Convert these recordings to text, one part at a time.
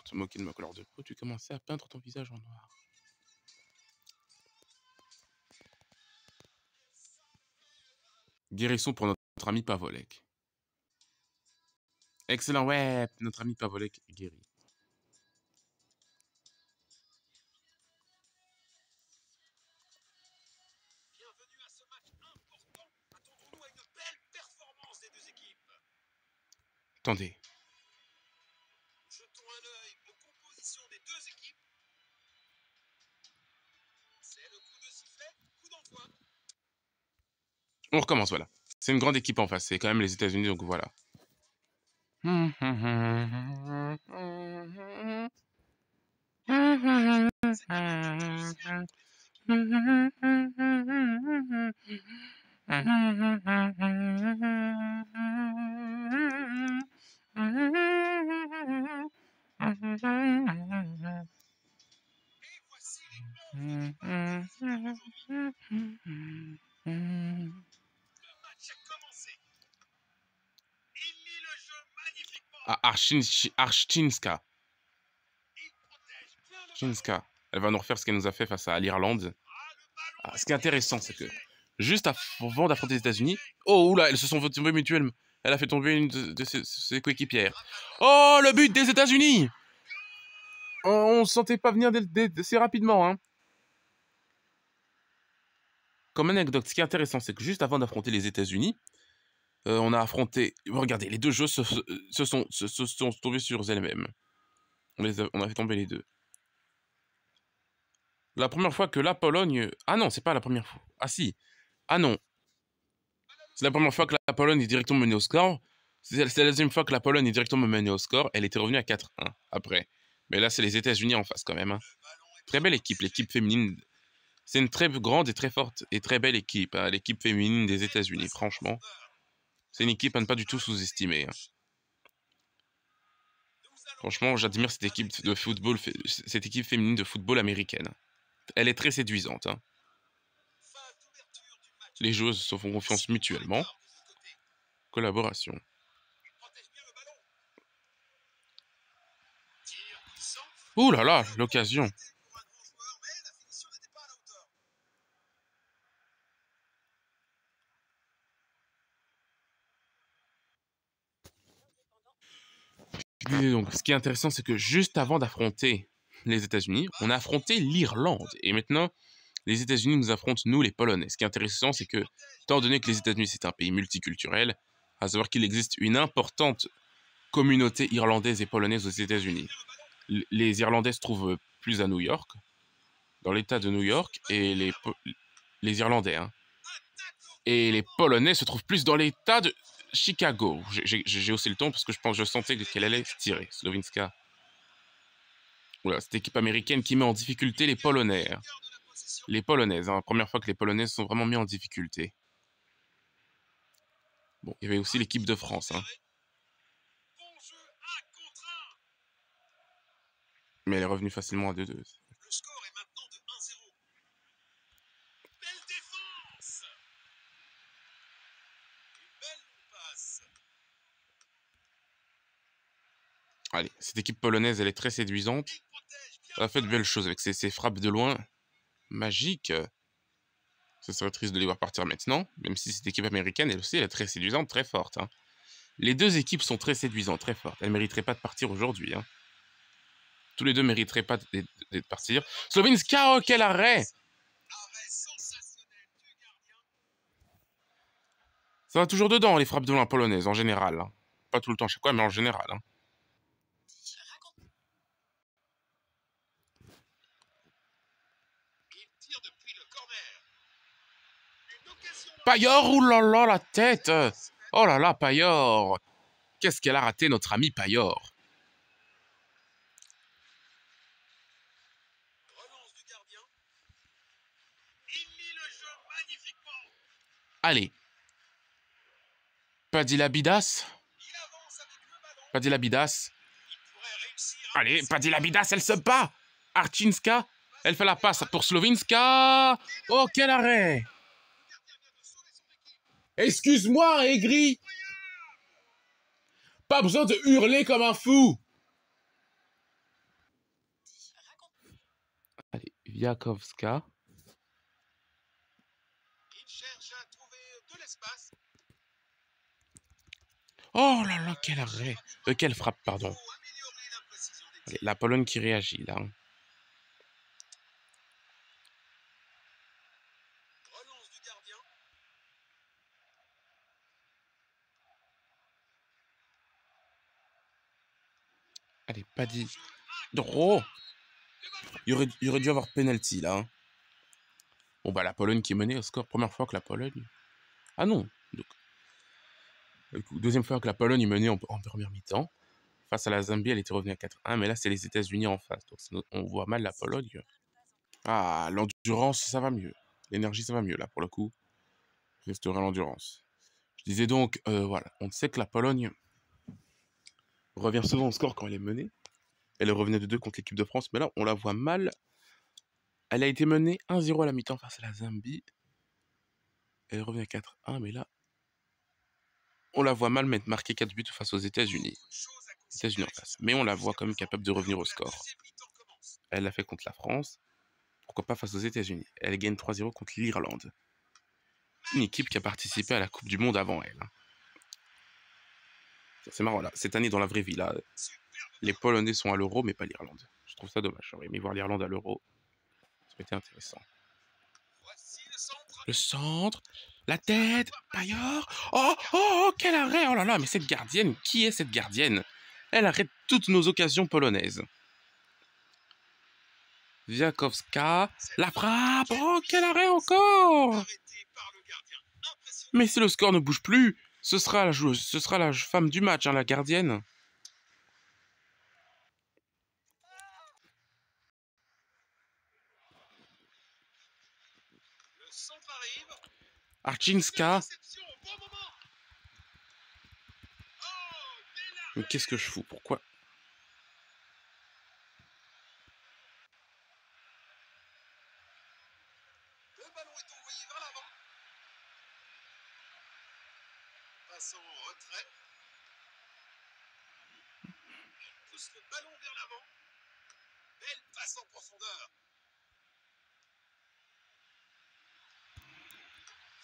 Te moquer de ma couleur de peau, tu commençais à peindre ton visage en noir. Guérison pour notre ami Pavolek. Excellent, ouais, notre ami Pavolek guéri. Bienvenue à ce match important. Attendons-nous à une belle performance des deux équipes. Attendez. Jetons un œil aux compositions des deux équipes. C'est le coup de sifflet, coup d'envoi. On recommence, voilà. C'est une grande équipe en face, c'est quand même les États-Unis, donc voilà. Et voici les 11 Le match a commencé. Il lit le jeu magnifiquement. Ah, Archinska. Il protège bien le ballon. Archinska. Elle va nous refaire ce qu'elle nous a fait face à l'Irlande. Ah, le ballon Ah, ce qui est intéressant, c'est que juste avant d'affronter les États-Unis, oh oula, elles se sont tombées mutuellement. Elle a fait tomber une de ses coéquipières. Oh, le but des États-Unis! On ne sentait pas venir si rapidement. Hein. Comme anecdote, ce qui est intéressant, c'est que juste avant d'affronter les États-Unis, on a affronté. Regardez, les deux jeux se sont tombés sur elles-mêmes. On a fait tomber les deux. La première fois que la Pologne. Ah non, c'est pas la première fois. Ah si. Ah non. C'est la première fois que la Pologne est directement menée au score. C'est la deuxième fois que la Pologne est directement menée au score. Elle était revenue à 4-1 après. Mais là, c'est les États-Unis en face quand même. Hein. Très belle équipe, l'équipe féminine. C'est une très grande et très forte et très belle équipe, hein, l'équipe féminine des États-Unis, franchement. C'est une équipe à ne pas du tout sous-estimer. Hein. Franchement, j'admire cette équipe de football, cette équipe féminine de football américaine. Elle est très séduisante. Hein. Les joueuses se font confiance mutuellement. Collaboration. Ouh là là, l'occasion. Donc, ce qui est intéressant, c'est que juste avant d'affronter les États-Unis, on a affronté l'Irlande. Et maintenant, les États-Unis nous affrontent, nous, les Polonais. Ce qui est intéressant, c'est que, étant donné que les États-Unis, c'est un pays multiculturel, à savoir qu'il existe une importante communauté irlandaise et polonaise aux États-Unis. Les Irlandais se trouvent plus à New York, dans l'État de New York, et les Irlandais. Hein. Et les Polonais se trouvent plus dans l'État de Chicago. J'ai haussé le ton parce que je sentais qu'elle allait se tirer. Slovinska. Voilà, cette équipe américaine qui met en difficulté les Polonais. Hein. Les Polonaises, hein, première fois que les Polonaises sont vraiment mis en difficulté. Bon, il y avait aussi l'équipe de France. Hein. Mais elle est revenue facilement à 2-2. Le score est maintenant de 1-0. Belle défense. Une belle passe. Allez, cette équipe polonaise, elle est très séduisante. Elle a fait de belles choses avec ses frappes de loin. Magiques. Ce serait triste de les voir partir maintenant, même si cette équipe américaine, elle aussi, elle est très séduisante, très forte. Hein. Les deux équipes sont très séduisantes, très fortes. Elles ne mériteraient pas de partir aujourd'hui. Hein. Tous les deux ne mériteraient pas de partir. Slovinska, oh, quel arrêt! Ça va toujours dedans, les frappes de loin polonaises, en général. Hein. Pas tout le temps, chaque fois, mais en général. Hein. Payor, oulala, la tête! Oh là là, Payor! Qu'est-ce qu'elle a raté, notre ami Payor? Allez. Padilabidas. Padilabidas. Allez, Padilabidas, elle se bat. Archinska, elle fait la passe pour Slovinska. Oh, quel arrêt! Excuse-moi, aigri. Pas besoin de hurler comme un fou. Wiakowska. Il cherche à trouver de l'espace. Oh là là, quel arrêt. Quelle frappe, pardon. Faut améliorer la précision des Allez, tirs. la Pologne qui réagit, là. Relance du gardien. Allez, pas dit. Jeu Oh, il y aurait dû avoir penalty, là. Hein. Bon, bah, la Pologne qui est menée au score. Première fois que la Pologne... Ah non. Donc, deuxième fois que la Pologne est menée en première mi-temps. Face à la Zambie, elle était revenue à 4-1. Mais là, c'est les États-Unis en face. Donc, on voit mal la Pologne. Ah, l'endurance, ça va mieux. L'énergie, ça va mieux, là, pour le coup. Restera l'endurance. Je disais donc, voilà. On sait que la Pologne revient souvent au score quand elle est menée. Elle revenait de 2 contre l'équipe de France. Mais là, on la voit mal. Elle a été menée 1-0 à la mi-temps face à la Zambie. Elle revient à 4-1. Mais là, on la voit mal marquer 4 buts face aux États-Unis. États-Unis en face. Mais on la voit quand même capable de revenir au score. Elle l'a fait contre la France. Pourquoi pas face aux États-Unis. Elle gagne 3-0 contre l'Irlande. Une équipe qui a participé à la Coupe du Monde avant elle. C'est marrant, là. Cette année, dans la vraie vie, là, les Polonais sont à l'Euro, mais pas l'Irlande. Je trouve ça dommage. J'aurais aimé voir l'Irlande à l'Euro. Ça aurait été intéressant. Le centre, la tête, Paillard. Oh, oh, oh, quel arrêt. Oh là là, mais cette gardienne, qui est cette gardienne? Elle arrête toutes nos occasions polonaises. Wiakowska, la frappe. Oh, quel arrêt encore. Mais si le score ne bouge plus, ce sera la joueuse, ce sera la femme du match, hein, la gardienne. Arczynska. Mais qu'est-ce que je fous? Pourquoi? Le ballon est envoyé vers l'avant. Passant en retrait. Il pousse le ballon vers l'avant. Belle passe en profondeur.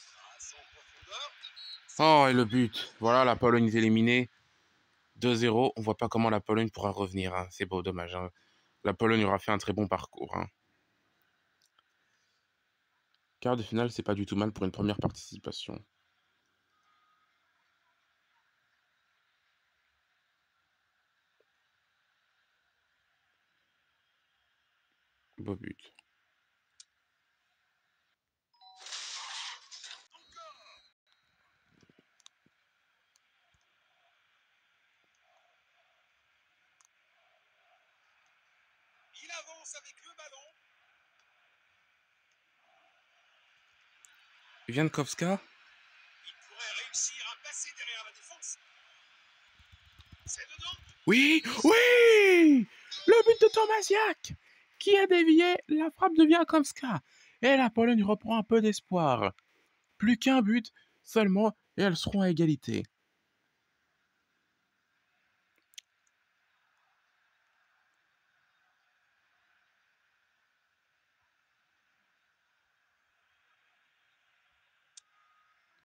Passe en profondeur. Oh, et le but. Voilà, la Pologne est éliminée. 2-0. On voit pas comment la Pologne pourra revenir. Hein. C'est beau, dommage. Hein. La Pologne aura fait un très bon parcours. Hein. Quart de finale, c'est pas du tout mal pour une première participation. Beau but. Il avance avec le ballon. Wiankowska. Il pourrait réussir à passer derrière la défense. C'est dedans. Oui, oui. Le but de Tomasiak qui a dévié la frappe de Wiankowska. Et la Pologne reprend un peu d'espoir. Plus qu'un but seulement et elles seront à égalité.